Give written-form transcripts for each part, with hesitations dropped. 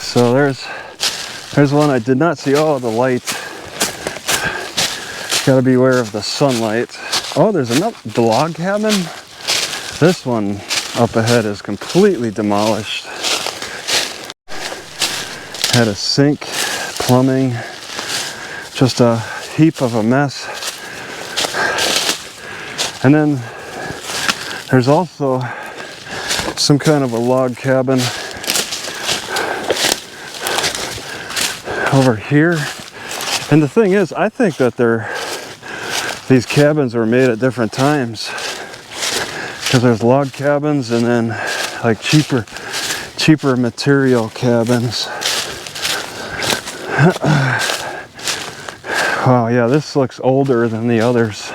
So there's one I did not see. Oh, the light. Gotta be aware of the sunlight. Oh, there's another log cabin. This one up ahead is completely demolished. Had a sink, plumbing, just a heap of a mess. And then there's also some kind of a log cabin over here. And the thing is, I think that these cabins were made at different times, because there's log cabins and then like cheaper material cabins. Wow, yeah, this looks older than the others.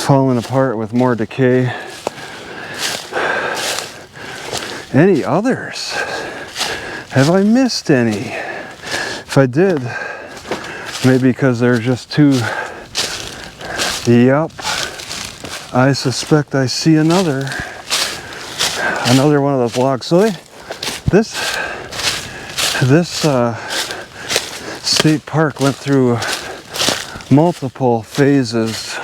Falling apart with more decay. Any others? Have I missed any? If I did, maybe because they're just too... Yep, I suspect I see another one of those logs. So this state park went through multiple phases,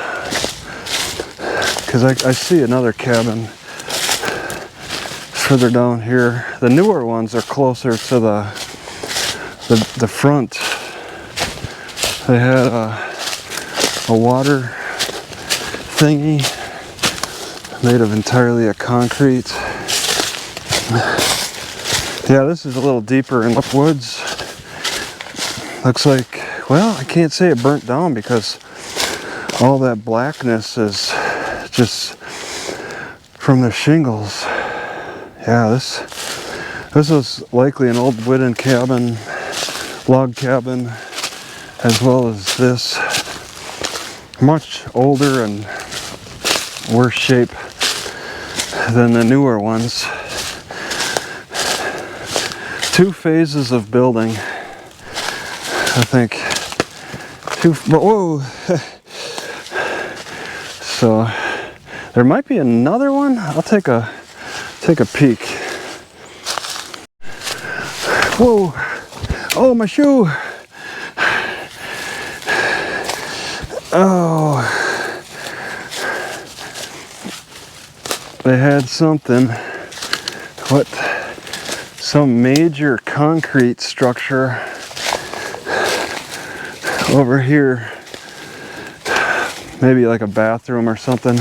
because I see another cabin further down here. The newer ones are closer to the front. They had a water thingy made of entirely of concrete. Yeah, this is a little deeper in the woods. Looks like, well, I can't say it burnt down because all that blackness is just from the shingles. Yeah, this was likely an old wooden cabin, log cabin, as well as this. Much older and worse shape than the newer ones. 2 phases of building, I think. Whoa! So there might be another one. I'll take a peek. Whoa! Oh, my shoe! Oh, they had something. What? Some major concrete structure over here. Maybe like a bathroom or something.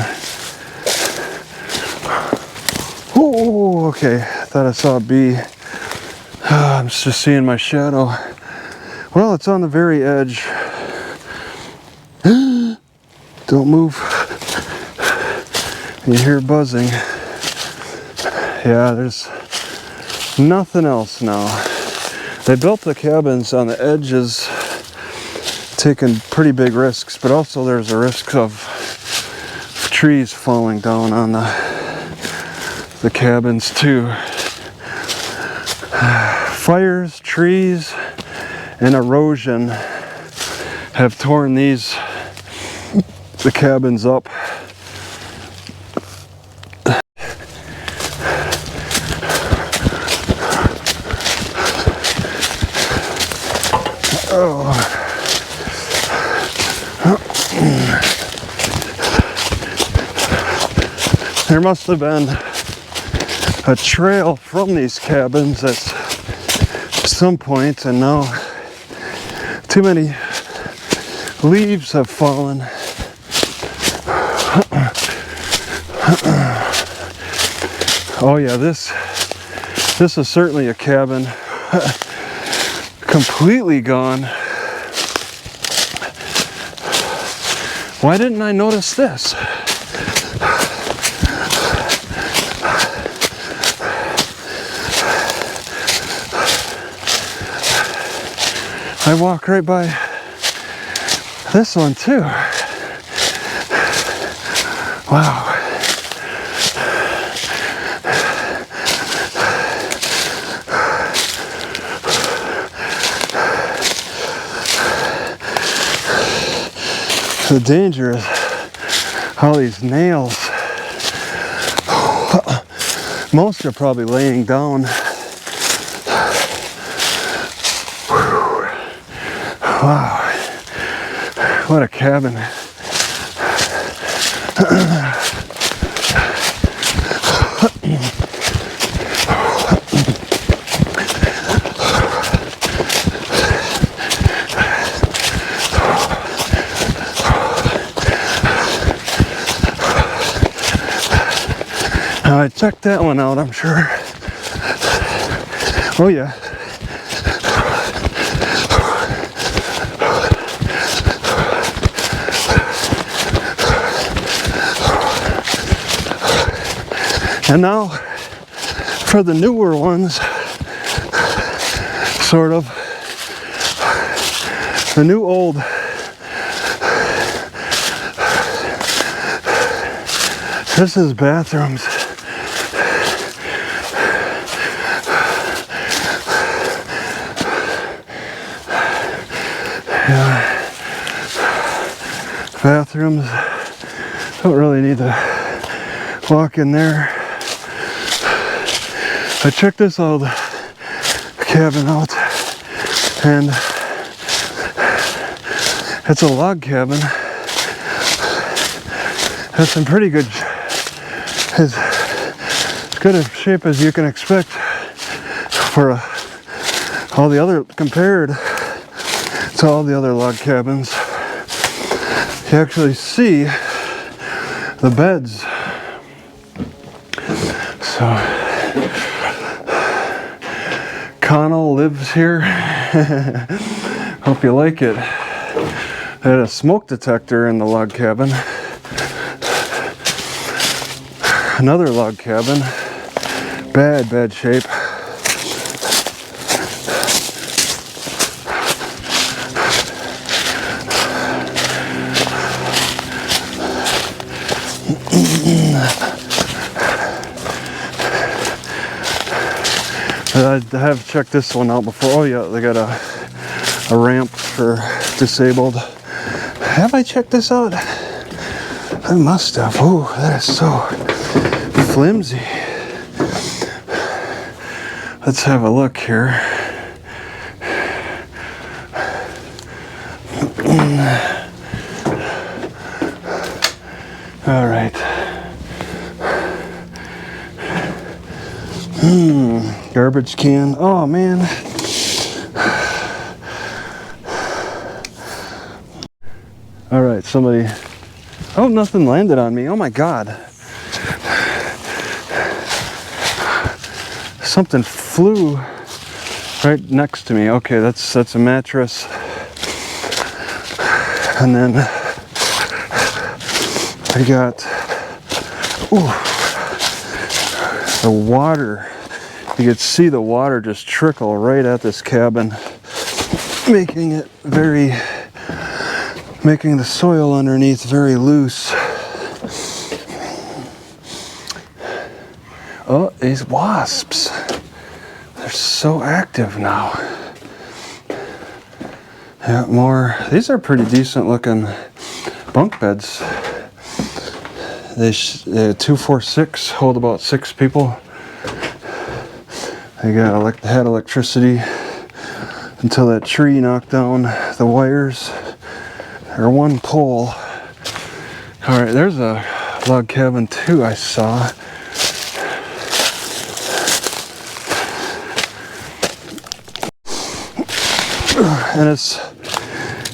Oh, okay. I thought I saw a bee. I'm just seeing my shadow. Well, it's on the very edge. Don't move. You hear buzzing. Yeah, there's nothing else now. They built the cabins on the edges, taking pretty big risks, but also there's a risk of trees falling down on the cabins too. Fires, trees, and erosion have torn the cabins up. Oh. There must have been a trail from these cabins at some point, and now too many leaves have fallen. Oh yeah, this is certainly a cabin. Completely gone. Why didn't I notice this? I walk right by this one too. Wow. The danger is all these nails. Most are probably laying down. Wow, what a cabin. Now I checked that one out, I'm sure. Oh yeah. And now for the newer ones, sort of, the new old. This is bathrooms. Yeah. Bathrooms, don't really need to walk in there. I checked this old cabin out, and it's a log cabin. It's in pretty good, as good a shape as you can expect for all the other, compared to all the other log cabins. You actually see the beds. So Connell lives here. Hope you like it. They had a smoke detector in the log cabin. Another log cabin. Bad shape. I have checked this one out before. Oh yeah, they got a ramp for disabled. Have I checked this out? I must have. Oh, that is so flimsy. Let's have a look here. All right. Garbage can. Oh man. All right, somebody. Oh, nothing landed on me. Oh my God. Something flew right next to me. Okay, that's a mattress. And then I got the water. You could see the water just trickle right at this cabin, making the soil underneath very loose. Oh, these wasps. They're so active now. Yeah, more. These are pretty decent looking bunk beds. They 246 hold about 6 people. They had electricity until that tree knocked down the wires, or one pole. All right, there's a log cabin too I saw.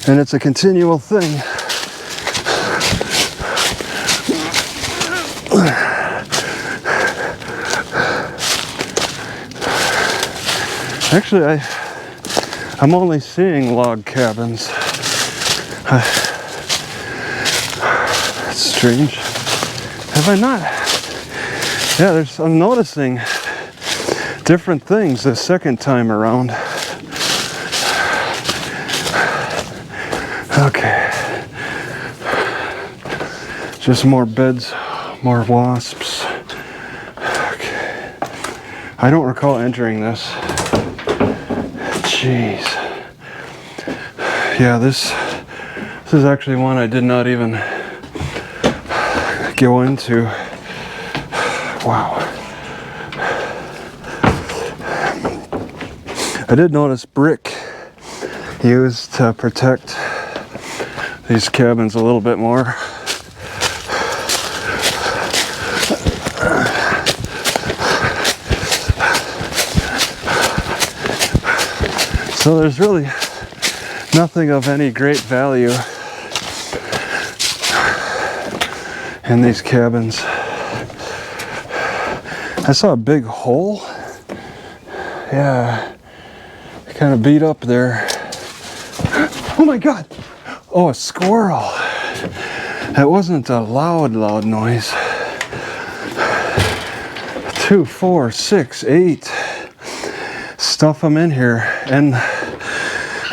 And it's a continual thing. Actually, I'm only seeing log cabins. That's strange. Have I not? Yeah, I'm noticing different things the second time around. Okay. Just more beds, more wasps. Okay. I don't recall entering this. Jeez. Yeah, this is actually one I did not even go into. Wow. I did notice brick use to protect these cabins a little bit more. So there's really nothing of any great value in these cabins. I saw a big hole. Yeah, kind of beat up there. Oh my God! Oh, a squirrel. That wasn't a loud noise. 2, 4, 6, 8. Stuff them in here, and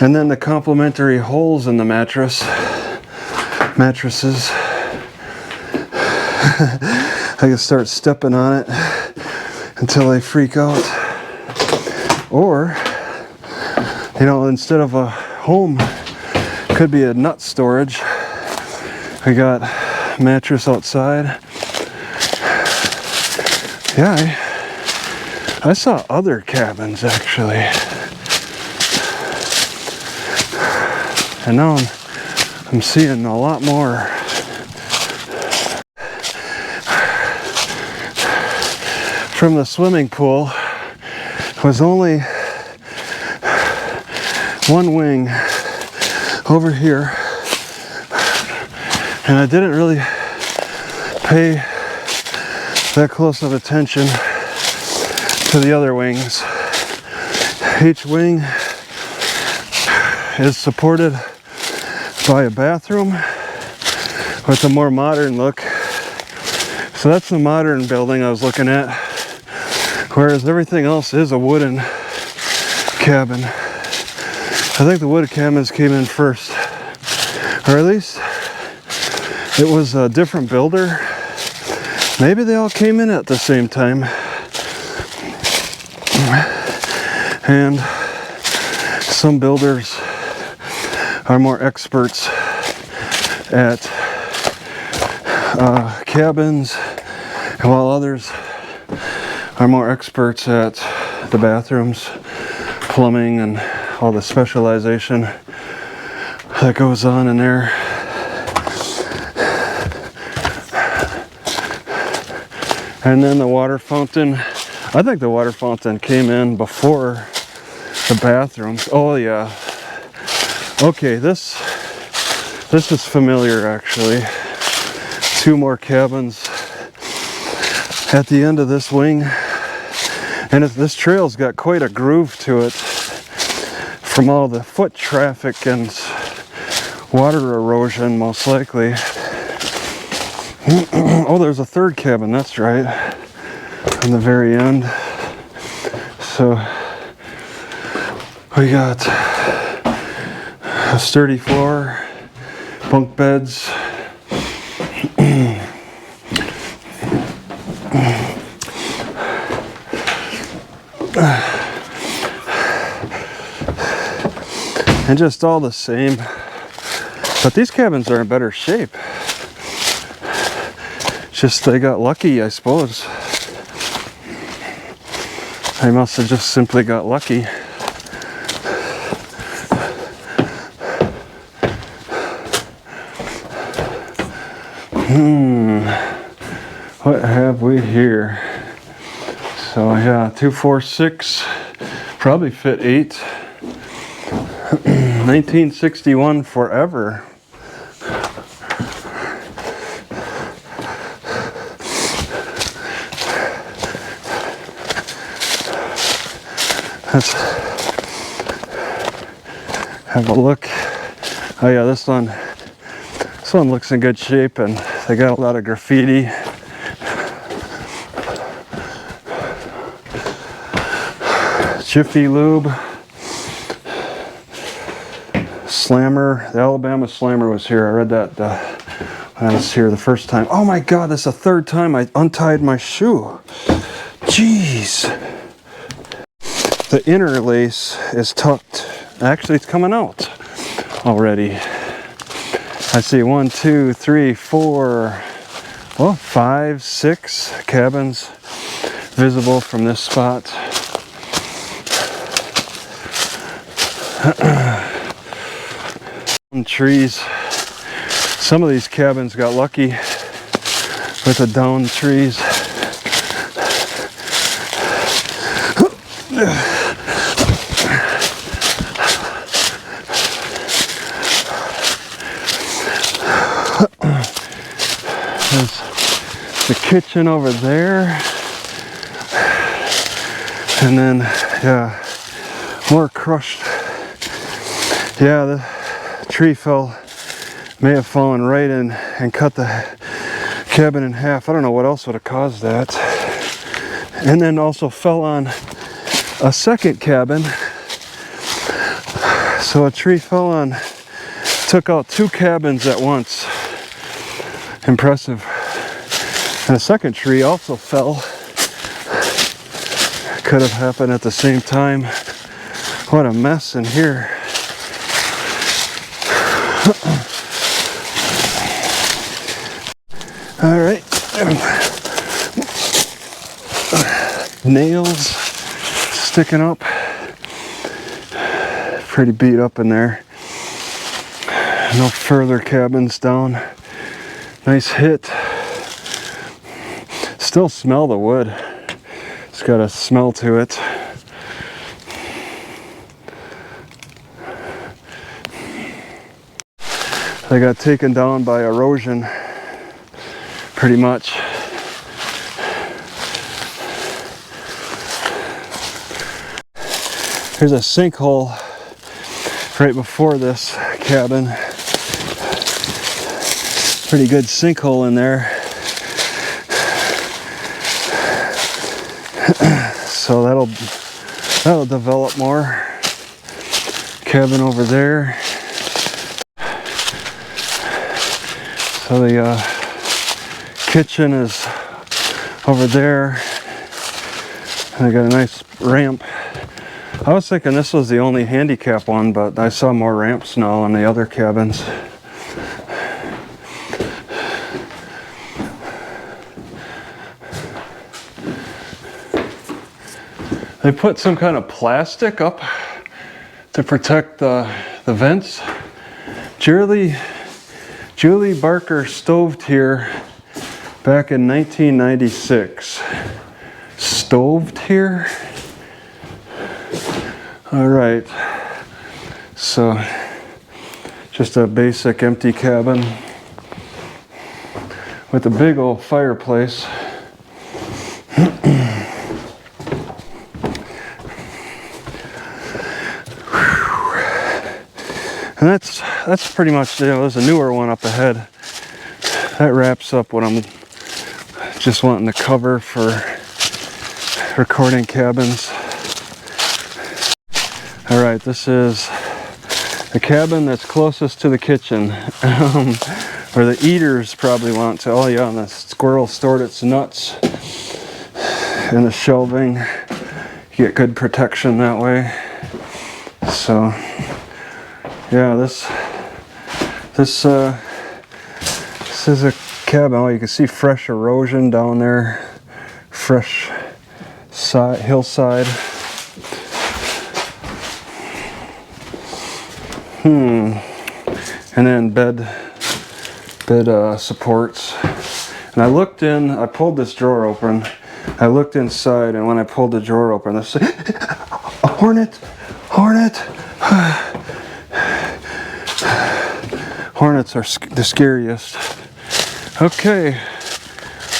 then the complimentary holes in the mattresses. I can start stepping on it until they freak out. Or, you know, instead of a home, could be a nut storage. I got mattress outside. Yeah, I saw other cabins actually. And now I'm seeing a lot more. From the swimming pool was only one wing over here, and I didn't really pay that close of attention to the other wings. Each wing is supported by a bathroom with a more modern look. So that's the modern building I was looking at, whereas everything else is a wooden cabin. I think the wood cabins came in first, or at least it was a different builder. Maybe they all came in at the same time. And some builders are more experts at cabins, while others are more experts at the bathrooms, plumbing, and all the specialization that goes on in there. And then the water fountain. I think the water fountain came in before the bathrooms. Oh yeah. Okay, this is familiar actually. 2 more cabins at the end of this wing. And this trail's got quite a groove to it from all the foot traffic and water erosion, most likely. Oh, there's a 3rd cabin, that's right, on the very end. So we got a sturdy floor, bunk beds, and just all the same. But these cabins are in better shape. Just they got lucky, I suppose. They must have just simply got lucky. What have we here? So yeah, 2, 4, 6, probably fit 8. 1961 forever. Let's have a look. Oh yeah, this one looks in good shape, and they got a lot of graffiti. Jiffy Lube. Slammer. The Alabama Slammer was here. I read that when I was here the first time. Oh my God, that's the 3rd time I untied my shoe. Jeez. The inner lace is tucked. Actually, it's coming out already. I see 1, 2, 3, 4, well, 5, 6 cabins visible from this spot. trees. Some of these cabins got lucky with the downed trees. There's the kitchen over there. And then, yeah, more crushed. Yeah, the tree may have fallen right in and cut the cabin in half. I don't know what else would have caused that. And then also fell on a second cabin. So a tree took out 2 cabins at once. Impressive. And a second tree also fell. Could have happened at the same time. What a mess in here. All right. Nails sticking up. Pretty beat up in there. No further cabins down. Nice hit. Still smell the wood. It's got a smell to it. They got taken down by erosion, pretty much. There's a sinkhole right before this cabin. Pretty good sinkhole in there. So that'll develop more. Cabin over there. So the kitchen is over there. And I got a nice ramp. I was thinking this was the only handicap one, but I saw more ramps now in the other cabins. They put some kind of plastic up to protect the vents. Julie Barker stoved here back in 1996. Stoved here? All right. So just a basic empty cabin with a big old fireplace. And that's pretty much, there's a newer one up ahead. That wraps up what I'm just wanting to cover for recording cabins. All right, this is the cabin that's closest to the kitchen, where the eaters probably want to. Oh yeah, and the squirrel stored its nuts in the shelving. You get good protection that way. So yeah, this is a cabin. Oh, you can see fresh erosion down there, fresh hillside. And then bed supports. And I pulled this drawer open. I looked inside, and when I pulled the drawer open, I said, "A hornet! Hornets are the scariest." Okay,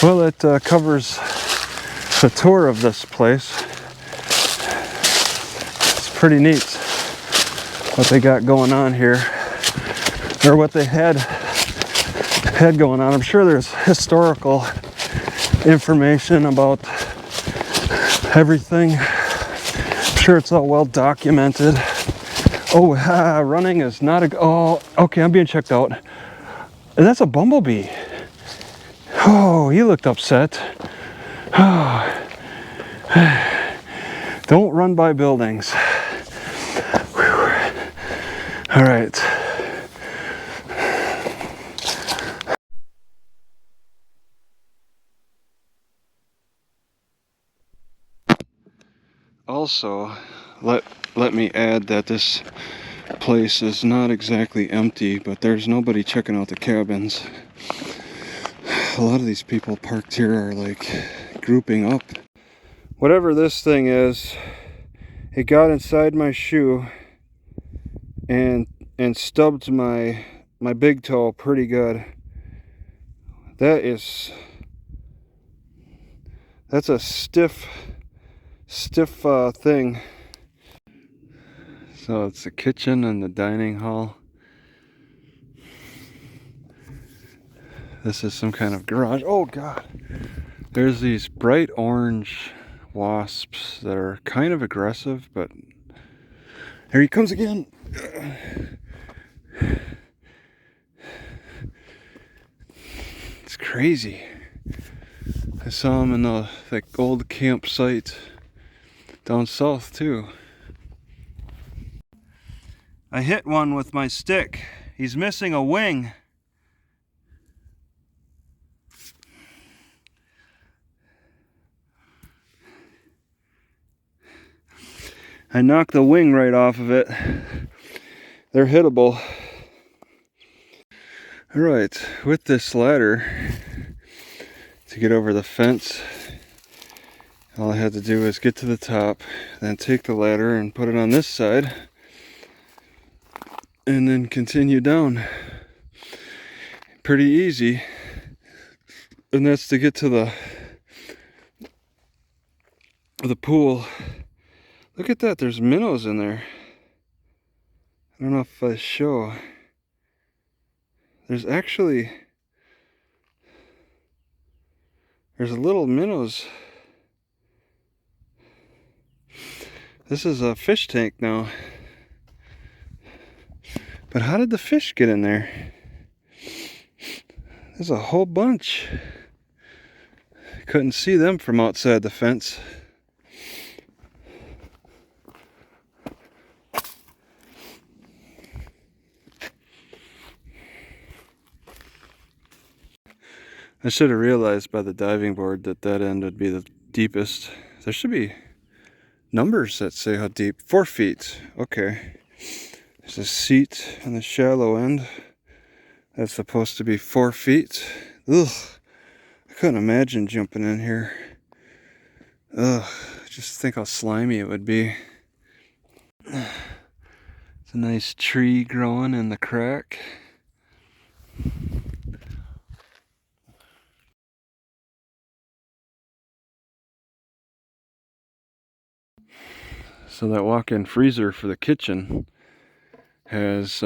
well, it covers the tour of this place. It's pretty neat what they got going on here, or what they had going on. I'm sure there's historical information about everything. I'm sure it's all well documented. Oh, running is not a... Oh, okay, I'm being checked out. And that's a bumblebee. Oh, he looked upset. Oh. Don't run by buildings. Whew. All right. Also, let me add that this place is not exactly empty, but there's nobody checking out the cabins. A lot of these people parked here are like grouping up. Whatever this thing is, it got inside my shoe and stubbed my big toe pretty good. That's a stiff thing. So it's the kitchen and the dining hall. This is some kind of garage. Oh God! There's these bright orange wasps that are kind of aggressive, but here he comes again. It's crazy. I saw him in the old campsite down south too. I hit one with my stick. He's missing a wing. I knocked the wing right off of it. They're hittable. Alright, with this ladder to get over the fence, all I had to do was get to the top, then take the ladder and put it on this side, and then continue down. Pretty easy. And that's to get to the pool. Look at that, there's minnows in there. I don't know if I show. There's little minnows. This is a fish tank now. But how did the fish get in there? There's a whole bunch. Couldn't see them from outside the fence. I should have realized by the diving board that that end would be the deepest. There should be numbers that say how deep. 4 feet. Okay. There's a seat on the shallow end. That's supposed to be 4 feet. Ugh. I couldn't imagine jumping in here. Ugh. Just think how slimy it would be. It's a nice tree growing in the crack. So that walk-in freezer for the kitchen has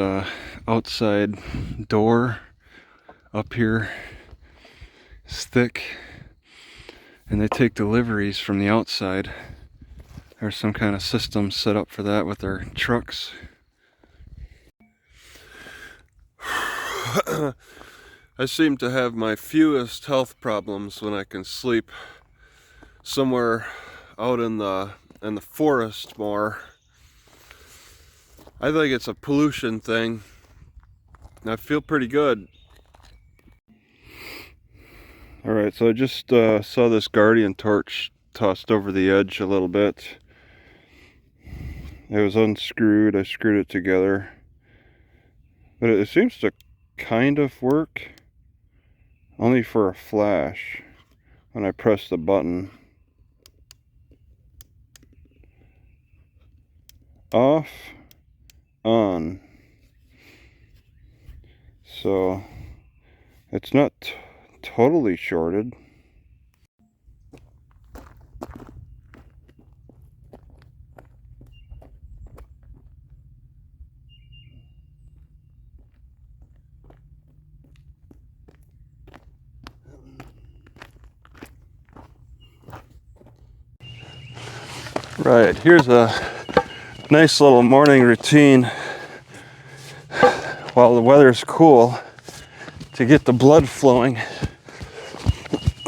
outside door up here. It's thick, and they take deliveries from the outside. There's some kind of system set up for that with their trucks. I seem to have my fewest health problems when I can sleep somewhere out in the forest more. I think it's a pollution thing. I feel pretty good. Alright, so I just saw this Guardian torch tossed over the edge a little bit. It was unscrewed, I screwed it together. But it seems to kind of work. Only for a flash when I press the button. Off, on. So it's not totally shorted. Right, here's a nice little morning routine while the weather's cool to get the blood flowing.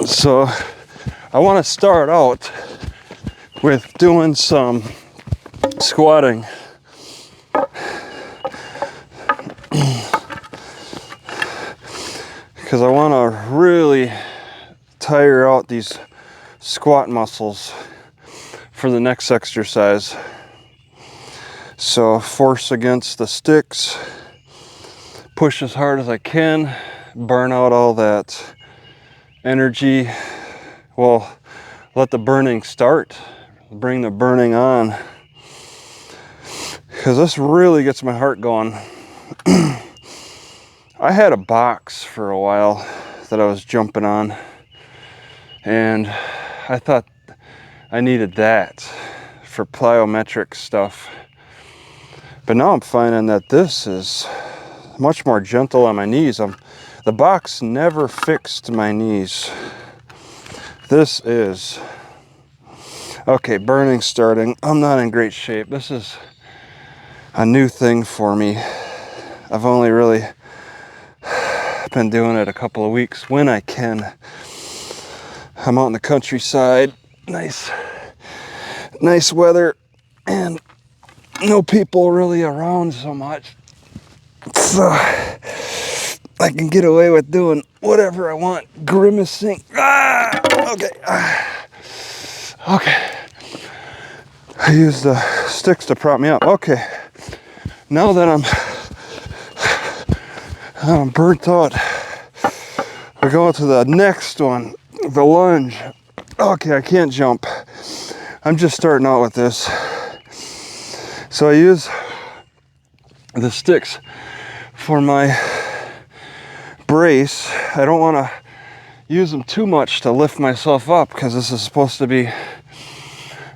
So I want to start out with doing some squatting. Because I want to really tire out these squat muscles for the next exercise. So force against the sticks, push as hard as I can, burn out all that energy. Well, let the burning start, bring the burning on, because this really gets my heart going. I had a box for a while that I was jumping on, and I thought I needed that for plyometric stuff. But now I'm finding that this is much more gentle on my knees. The box never fixed my knees. This is... Okay, burning starting. I'm not in great shape. This is a new thing for me. I've only really been doing it a couple of weeks when I can. I'm out in the countryside. Nice weather, and no people really around so much. So I can get away with doing whatever I want. Grimacing. Okay. Okay. I used the sticks to prop me up. Okay. Now that I'm burnt out, we're going to the next one, the lunge. Okay, I can't jump. I'm just starting out with this. So I use the sticks for my brace. I don't want to use them too much to lift myself up, because this is supposed to be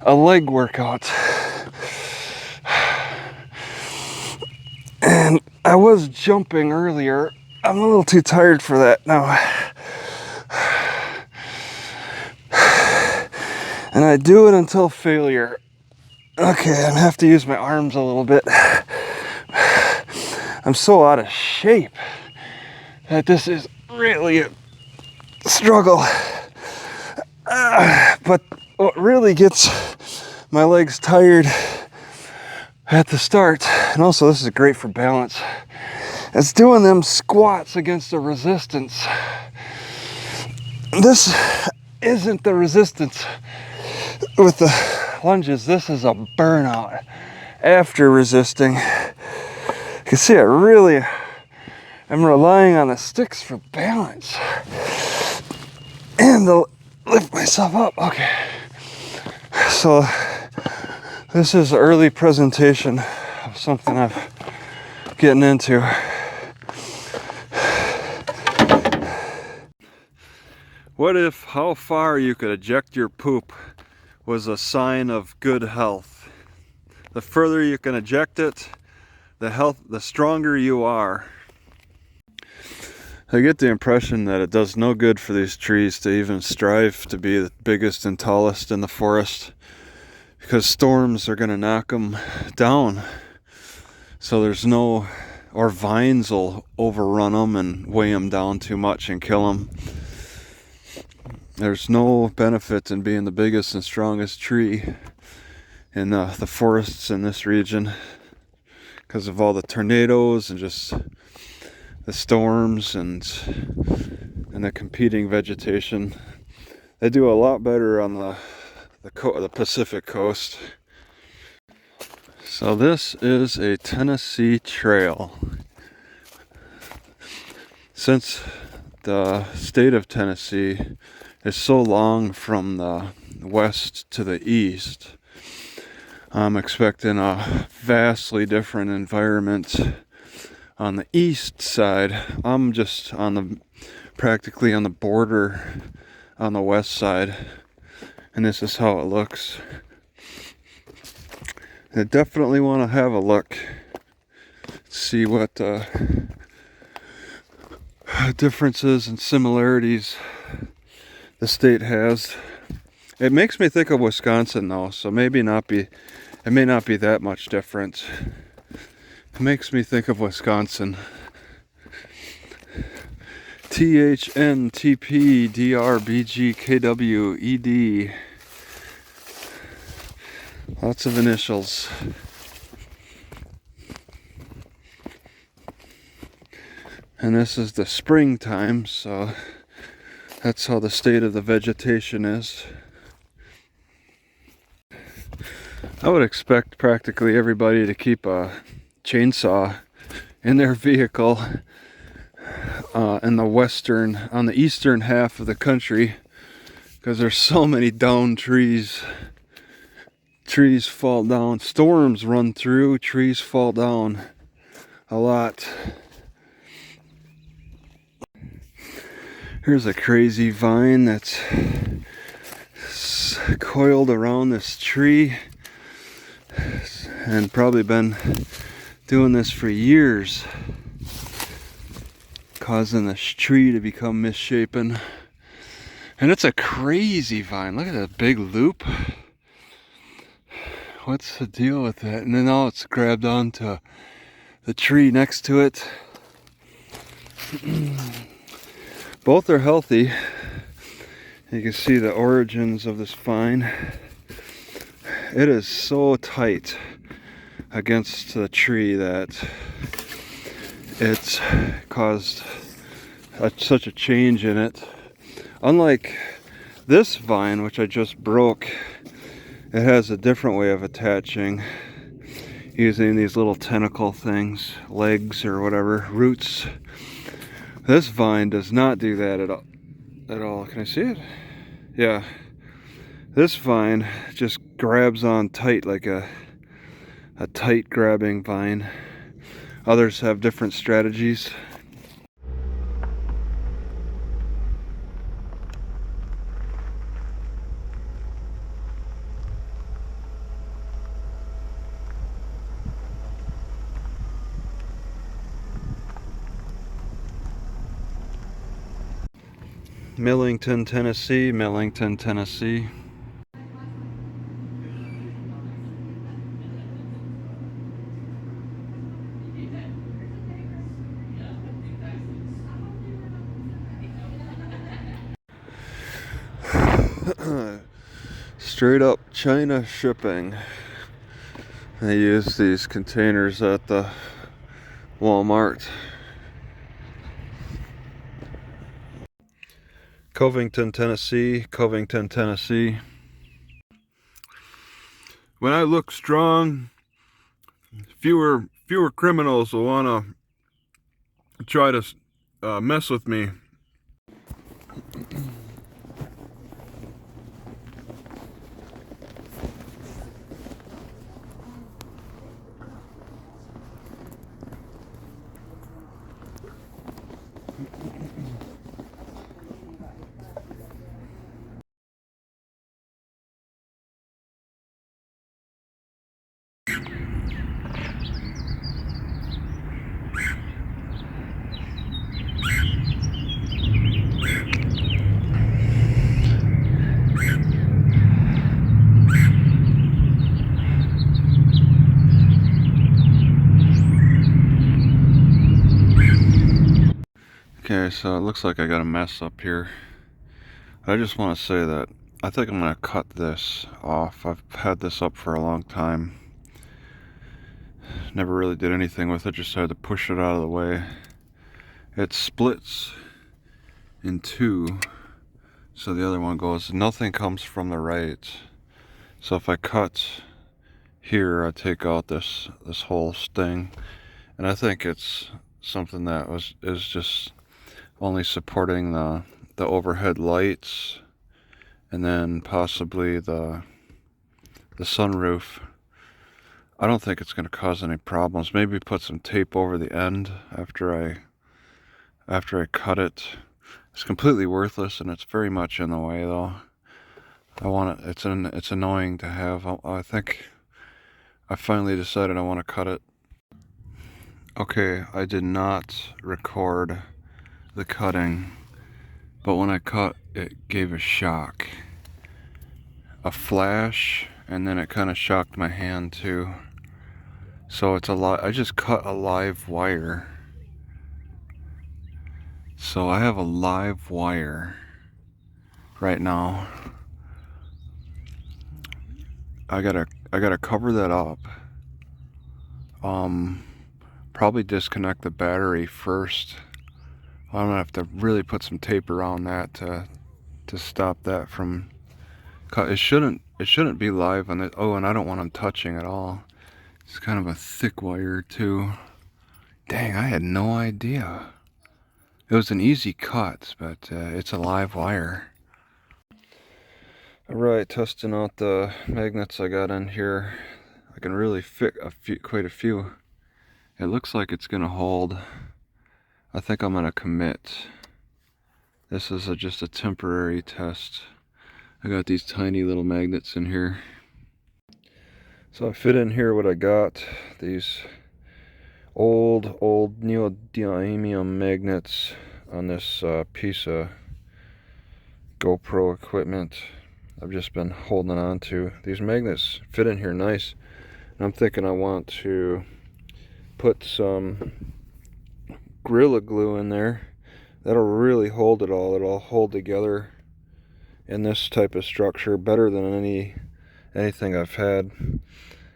a leg workout. And I was jumping earlier. I'm a little too tired for that now. And I do it until failure. Okay, I have to use my arms a little bit. I'm so out of shape that this is really a struggle. But what really gets my legs tired at the start, and also this is great for balance, is doing them squats against the resistance. This isn't the resistance with the lunges. This is a burnout after resisting. You can see I really am relying on the sticks for balance and to lift myself up. Okay, so this is an early presentation of something I'm getting into. What if how far you could eject your poop was a sign of good health? The further you can eject it, the stronger you are. I get the impression that it does no good for these trees to even strive to be the biggest and tallest in the forest, because storms are going to knock them down. So there's no, or vines will overrun them and weigh them down too much and kill them. There's no benefit in being the biggest and strongest tree in the forests in this region, because of all the tornadoes and just the storms and the competing vegetation. They do a lot better on the Pacific coast. So this is a Tennessee trail. Since the state of Tennessee is so long from the west to the east, I'm expecting a vastly different environment on the east side. I'm just practically on the border on the west side, and this is how it looks. I definitely want to have a look, see what differences and similarities the state has. It makes me think of Wisconsin though, so it may not be that much different. It makes me think of Wisconsin. THNTPDRBGKWED. Lots of initials. And this is the springtime, so that's how the state of the vegetation is. I would expect practically everybody to keep a chainsaw in their vehicle on the eastern half of the country, because there's so many downed trees. Trees fall down, storms run through, trees fall down a lot. Here's a crazy vine that's coiled around this tree and probably been doing this for years, causing this tree to become misshapen. And it's a crazy vine. Look at that big loop. What's the deal with that? And then now it's grabbed onto the tree next to it. Both are healthy. You can see the origins of this vine. It is so tight against the tree that it's caused such a change in it. Unlike this vine, which I just broke, it has a different way of attaching, using these little tentacle things, legs or whatever, roots. This vine does not do that at all. Can I see it? Yeah. This vine just grabs on tight like a tight grabbing vine. Others have different strategies. Millington, Tennessee, Millington, Tennessee. Straight up China shipping. They use these containers at the Walmart. Covington, Tennessee, Covington, Tennessee. When I look strong, fewer criminals will want to try to mess with me. Okay, so it looks like I got a mess up here. I just want to say that I think I'm going to cut this off. I've had this up for a long time. Never really did anything with it, just had to push it out of the way. It splits in two, so the other one goes, nothing comes from the right. So if I cut here, I take out this whole sting. And I think it's something that is just only supporting the overhead lights, and then possibly the sunroof. I don't think it's going to cause any problems. Maybe put some tape over the end after I cut it. It's completely worthless, and it's very much in the way though. I want it. It's annoying to have. I think I finally decided I want to cut it. Okay, I did not record the cutting, but when I cut, it gave a shock, a flash, and then it kind of shocked my hand too. So it's I just cut a live wire. So I have a live wire right now. I gotta cover that up. Probably disconnect the battery first. I'm gonna have to really put some tape around that to stop that from cut. It shouldn't it shouldn't be live on the, oh, and I don't want them touching at all. It's kind of a thick wire too. Dang, I had no idea. It was an easy cut, but it's a live wire. Alright, testing out the magnets I got in here. I can really fit quite a few. It looks like it's gonna hold. I think I'm gonna commit. This is just a temporary test. I got these tiny little magnets in here. So I fit in here what I got. These old neodymium magnets on this piece of GoPro equipment I've just been holding on to. These magnets fit in here nice. And I'm thinking I want to put some Gorilla Glue in there. That'll really hold it all. It'll hold together in this type of structure better than anything I've had.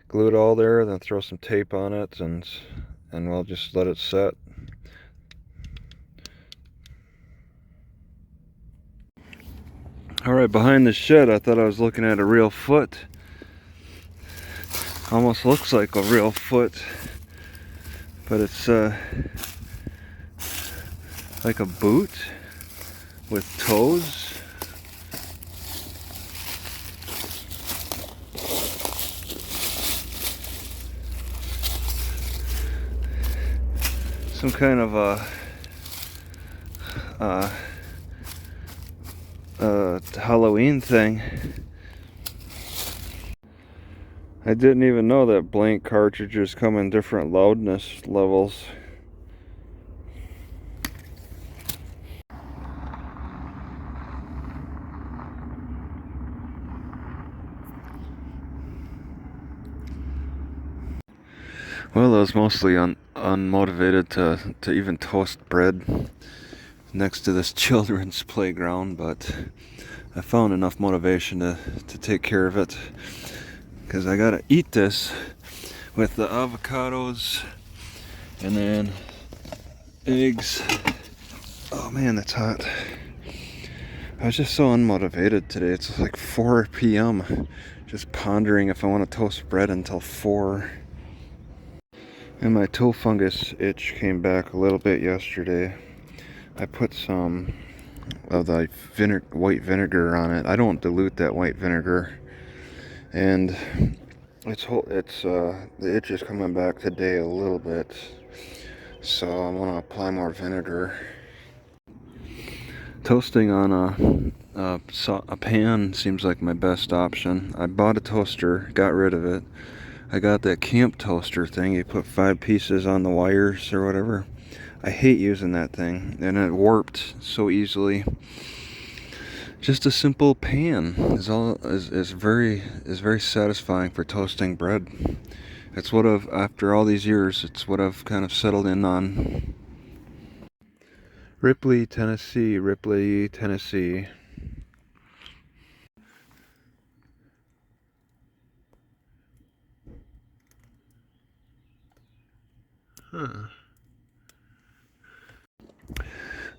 Glue it all there, then throw some tape on it, and we'll just let it set. Alright, behind the shed I thought I was looking at a real foot. Almost looks like a real foot, but it's like a boot with toes. Some kind of a Halloween thing. I didn't even know that blank cartridges come in different loudness levels. Well, I was mostly unmotivated to even toast bread next to this children's playground, but I found enough motivation to take care of it, because I gotta eat this with the avocados and then eggs. Oh man, that's hot. I was just so unmotivated today. It's like 4 p.m. just pondering if I want to toast bread until 4. And my toe fungus itch came back a little bit yesterday. I put some of the white vinegar on it. I don't dilute that white vinegar, and the itch is coming back today a little bit, so I'm gonna apply more vinegar. Toasting on a pan seems like my best option. I bought a toaster, got rid of it. I got that camp toaster thing. You put 5 pieces on the wires or whatever. I hate using that thing, and it warped so easily. Just a simple pan is very satisfying for toasting bread. It's what after all these years, it's what I've kind of settled in on. Ripley, Tennessee. Huh.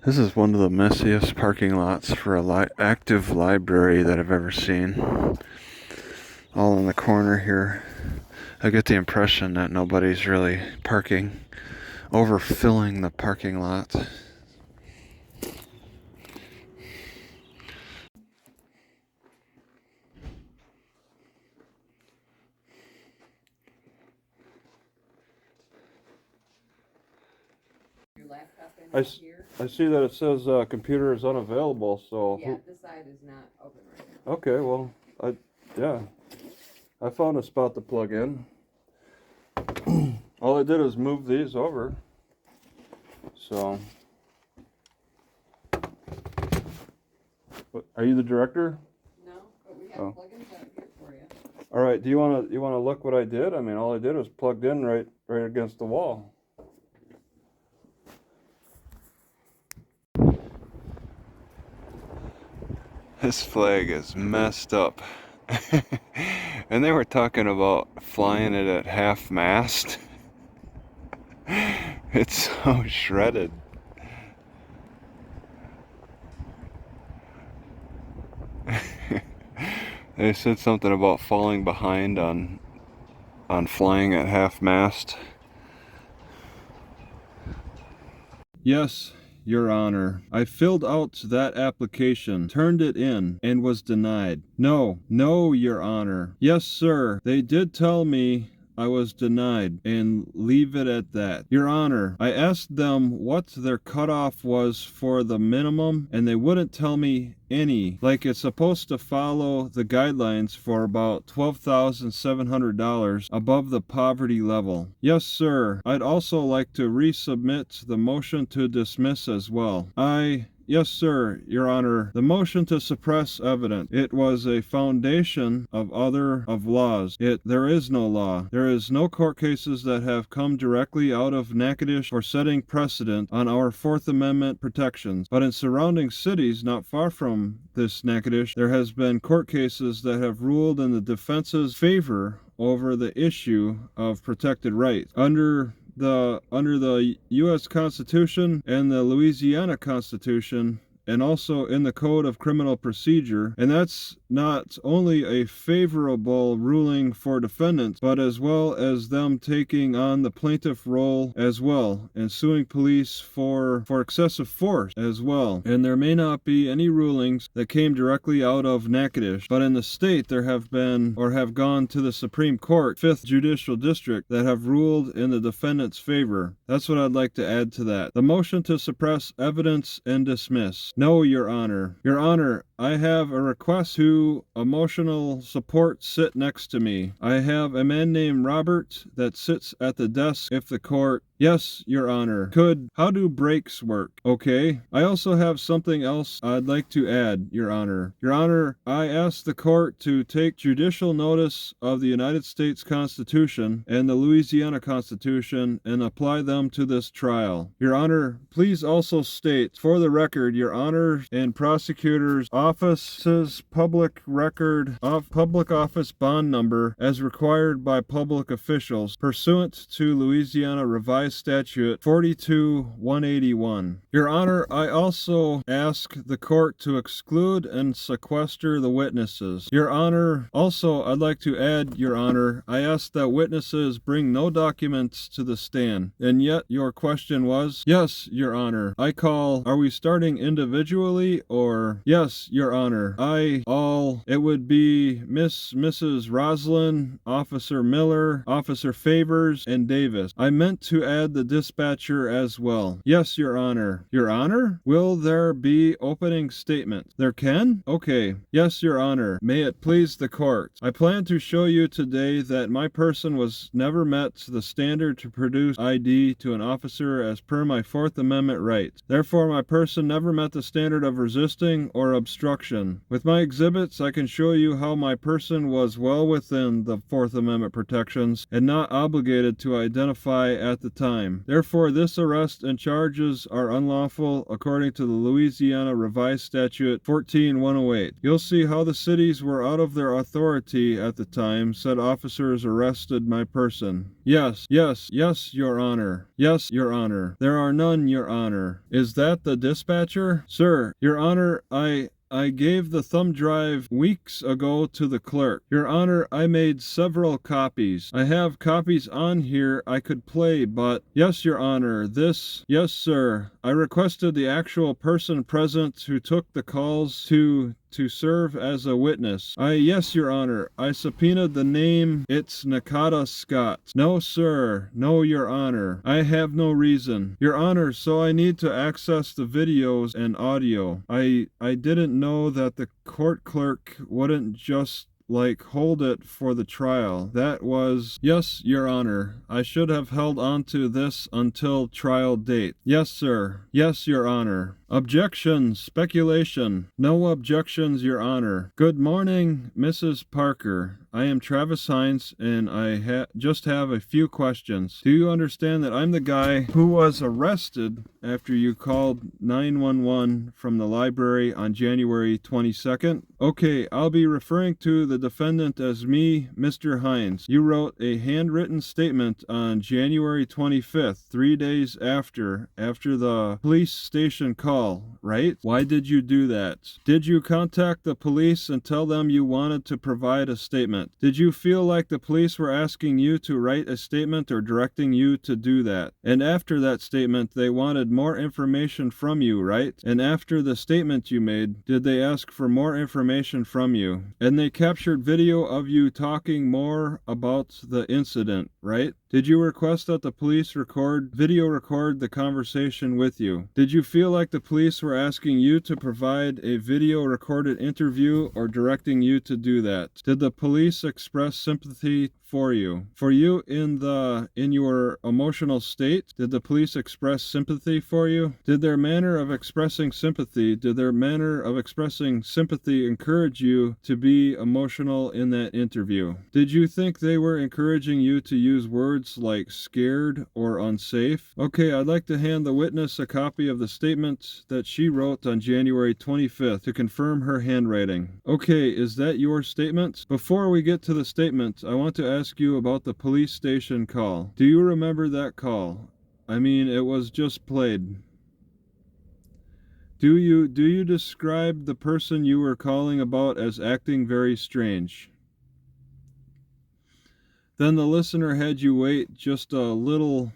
This is one of the messiest parking lots for a active library that I've ever seen. All in the corner here. I get the impression that nobody's really parking, overfilling the parking lot. I see that it says computer is unavailable, so... Yeah, this side is not open right now. Okay, well, I found a spot to plug in. All I did is move these over. So... Are you the director? No, but we have plug-ins out here for you. Alright, do you wanna look what I did? I mean, all I did was plugged in right against the wall. This flag is messed up. And they were talking about flying it at half mast. It's so shredded. They said something about falling behind on flying at half mast. Yes, Your Honor. I filled out that application, turned it in, and was denied. No, Your Honor. Yes, sir. They did tell me I was denied, and leave it at that. Your Honor, I asked them what their cutoff was for the minimum, and they wouldn't tell me any. Like, it's supposed to follow the guidelines for about $12,700 above the poverty level. Yes, sir. I'd also like to resubmit the motion to dismiss as well. Yes, sir, Your Honor. The motion to suppress evidence. It was a foundation of laws. There is no law. There is no court cases that have come directly out of Natchitoches for setting precedent on our Fourth Amendment protections. But in surrounding cities not far from this Natchitoches, there has been court cases that have ruled in the defense's favor over the issue of protected rights. Under the U.S. Constitution and the Louisiana Constitution, and also in the Code of Criminal Procedure, and that's not only a favorable ruling for defendants, but as well as them taking on the plaintiff role as well, and suing police for excessive force as well. And there may not be any rulings that came directly out of Natchitoches, but in the state there have been, or have gone to the Supreme Court, 5th Judicial District, that have ruled in the defendant's favor. That's what I'd like to add to that. The motion to suppress evidence and dismiss. No, Your Honor. Your Honor, I have a request to emotional support sit next to me. I have a man named Robert that sits at the desk if the court. Yes, Your Honor. How do brakes work? Okay. I also have something else I'd like to add, Your Honor. Your Honor, I asked the court to take judicial notice of the United States Constitution and the Louisiana Constitution and apply them to this trial. Your Honor, please also state, for the record, Your Honor and prosecutor's office's public office bond number as required by public officials pursuant to Louisiana Revised Statute 42-181. Your Honor, I also ask the court to exclude and sequester the witnesses. Your Honor, also I'd like to add, Your Honor, I ask that witnesses bring no documents to the stand. And yet your question was, yes, Your Honor. Are we starting individually or? Yes, Your Honor. It would be Mrs. Roslyn, Officer Miller, Officer Favors, and Davis. I meant to add the dispatcher as well. Yes, Your Honor. Your Honor? Will there be opening statements? There can? Okay. Yes, Your Honor. May it please the court. I plan to show you today that my person was never met the standard to produce ID to an officer as per my Fourth Amendment rights. Therefore, my person never met the standard of resisting or obstruction. With my exhibits, I can show you how my person was well within the Fourth Amendment protections and not obligated to identify at the time. Therefore, this arrest and charges are unlawful according to the Louisiana Revised Statute 14-108. You'll see how the cities were out of their authority at the time said officers arrested my person. Yes, Your Honor. Yes, Your Honor. There are none, Your Honor. Is that the dispatcher? Sir, Your Honor, I gave the thumb drive weeks ago to the clerk. Your Honor, I made several copies. I have copies on here I could play, but... Yes, Your Honor, Yes, sir. I requested the actual person present who took the calls to serve as a witness. Yes, Your Honor. I subpoenaed the name. It's Nakata Scott. No, sir. No, Your Honor. I have no reason. Your Honor, so I need to access the videos and audio. I didn't know that the court clerk wouldn't just hold it for the trial. That was... Yes, Your Honor. I should have held on to this until trial date. Yes, sir. Yes, Your Honor. Objections. Speculation. No objections, Your Honor. Good morning, Mrs. Parker. I am Travis Heinze, and I just have a few questions. Do you understand that I'm the guy who was arrested after you called 911 from the library on January 22nd? Okay, I'll be referring to the defendant as me, Mr. Heinze. You wrote a handwritten statement on January 25th, 3 days after the police station call call, right? Why did you do that? Did you contact the police and tell them you wanted to provide a statement? Did you feel like the police were asking you to write a statement or directing you to do that? And after that statement, they wanted more information from you, right? And after the statement you made, did they ask for more information from you? And they captured video of you talking more about the incident, right? Did you request that the police video record the conversation with you? Did you feel like the police were asking you to provide a video recorded interview or directing you to do that? Did the police express sympathy for you? For you in your emotional state? Did the police express sympathy for you? Did their manner of expressing sympathy encourage you to be emotional in that interview? Did you think they were encouraging you to use words like scared or unsafe? Okay, I'd like to hand the witness a copy of the statement that she wrote on January 25th to confirm her handwriting. Okay, is that your statement? Before we get to the statement, I want to ask you about the police station call. Do you remember that call? I mean, it was just played. Do you describe the person you were calling about as acting very strange? Then the listener had you wait just a little,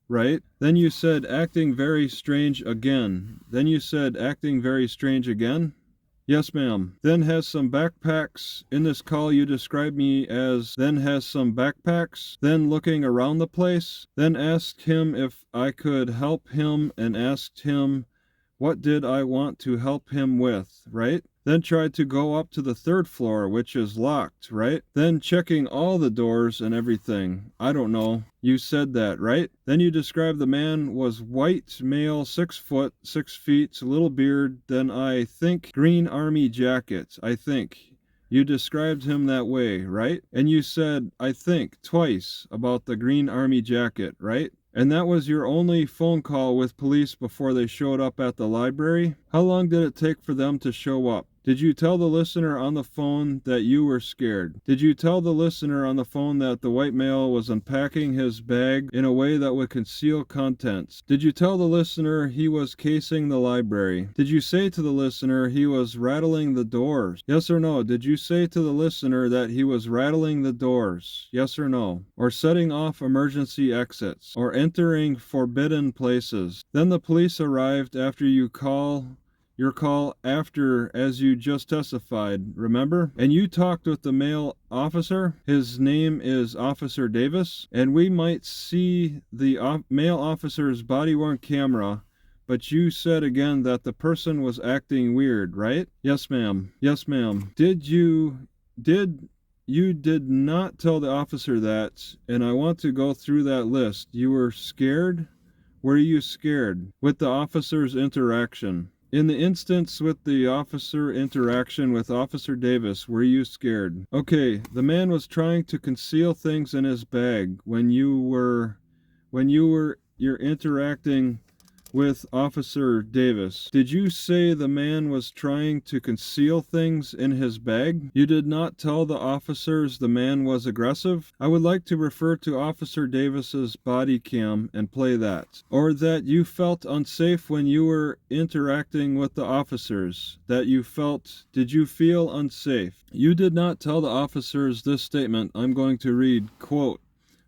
right? Then you said acting very strange again. Then you said acting very strange again? Yes, ma'am. Then has some backpacks. In this call you described me as then has some backpacks. Then looking around the place. Then asked him if I could help him and asked him what did I want to help him with, right? Then tried to go up to the 3rd floor, which is locked, right? Then checking all the doors and everything. I don't know. You said that, right? Then you described the man was white, male, 6 foot, 6 feet, little beard, then I think green army jacket, I think. You described him that way, right? And you said, I think, twice about the green army jacket, right? And that was your only phone call with police before they showed up at the library? How long did it take for them to show up? Did you tell the listener on the phone that you were scared? Did you tell the listener on the phone that the white male was unpacking his bag in a way that would conceal contents? Did you tell the listener he was casing the library? Did you say to the listener he was rattling the doors? Yes or no? Did you say to the listener that he was rattling the doors? Yes or no? Or setting off emergency exits? Or entering forbidden places? Then the police arrived after your call after, as you just testified, remember? And you talked with the male officer. His name is Officer Davis. And we might see the male officer's body-worn camera, but you said again that the person was acting weird, right? Yes, ma'am. Yes, ma'am. You did not tell the officer that, and I want to go through that list. You were scared? Were you scared? With the officer's interaction. In the instance with the officer interaction with Officer Davis, were you scared? Okay, the man was trying to conceal things in his bag when you're interacting with Officer Davis. Did you say the man was trying to conceal things in his bag? You did not tell the officers the man was aggressive? I would like to refer to Officer Davis's body cam and play that. Or that you felt unsafe when you were interacting with the officers. Did you feel unsafe? You did not tell the officers this statement. I'm going to read, quote,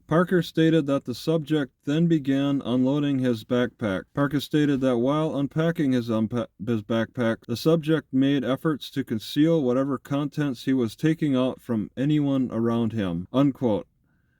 Parker stated that the subject then began unloading his backpack. Parker stated that while unpacking his backpack, the subject made efforts to conceal whatever contents he was taking out from anyone around him. Unquote.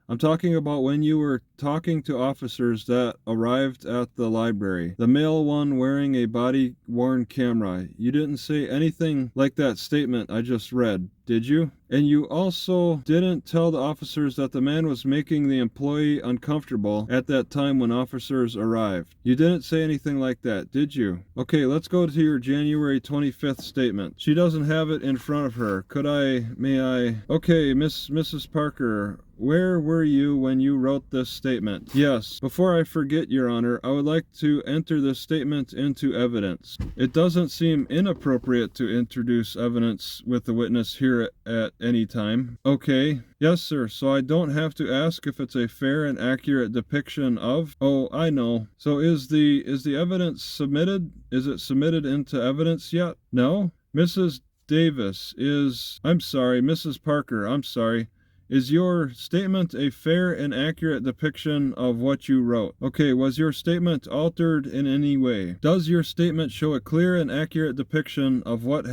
I'm talking about when you were talking to officers that arrived at the library. The male one wearing a body-worn camera. You didn't say anything like that statement I just read, did you? And you also didn't tell the officers that the man was making the employee uncomfortable at that time when officers arrived. You didn't say anything like that, did you? Okay, let's go to your January 25th statement. She doesn't have it in front of her. May I? Okay, Mrs. Parker, where were you when you wrote this statement? Yes. Before I forget, Your Honor, I would like to enter this statement into evidence. It doesn't seem inappropriate to introduce evidence with the witness here accurate at any time. Okay. Yes, sir. So I don't have to ask if it's a fair and accurate depiction of? Oh, I know. So is the evidence submitted? Is it submitted into evidence yet? No? Mrs. Davis Mrs. Parker, I'm sorry. Is your statement a fair and accurate depiction of what you wrote? Okay, was your statement altered in any way? Does your statement show a clear and accurate depiction of what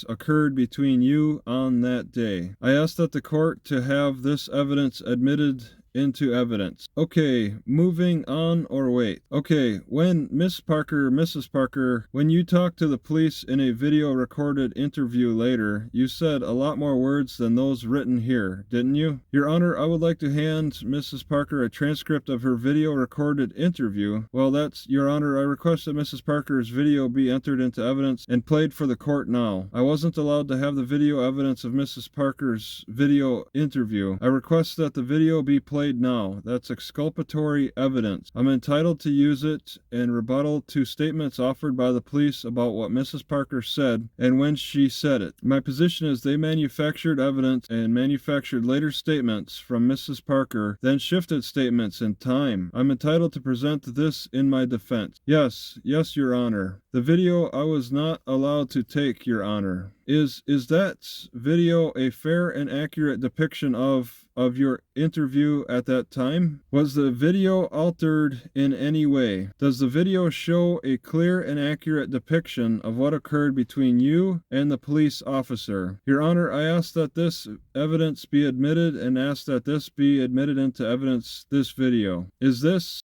occurred between you on that day? I ask that the court to have this evidence admitted into evidence. Okay, moving on or wait. Okay, when Mrs. Parker, when you talked to the police in a video recorded interview later, you said a lot more words than those written here, didn't you? Your Honor, I would like to hand Mrs. Parker a transcript of her video recorded interview. Well, that's, Your Honor, I request that Mrs. Parker's video be entered into evidence and played for the court now. I wasn't allowed to have the video evidence of Mrs. Parker's video interview. I request that the video be played now. That's exculpatory evidence. I'm entitled to use it in rebuttal to statements offered by the police about what Mrs. Parker said and when she said it. My position is they manufactured evidence and manufactured later statements from Mrs. Parker, then shifted statements in time. I'm entitled to present this in my defense. Yes, Your Honor. The video I was not allowed to take, Your Honor. Is that video a fair and accurate depiction of your interview at that time? Was the video altered in any way? Does the video show a clear and accurate depiction of what occurred between you and the police officer? Your Honor, I ask that this evidence be admitted and ask that this be admitted into evidence, this video. Is this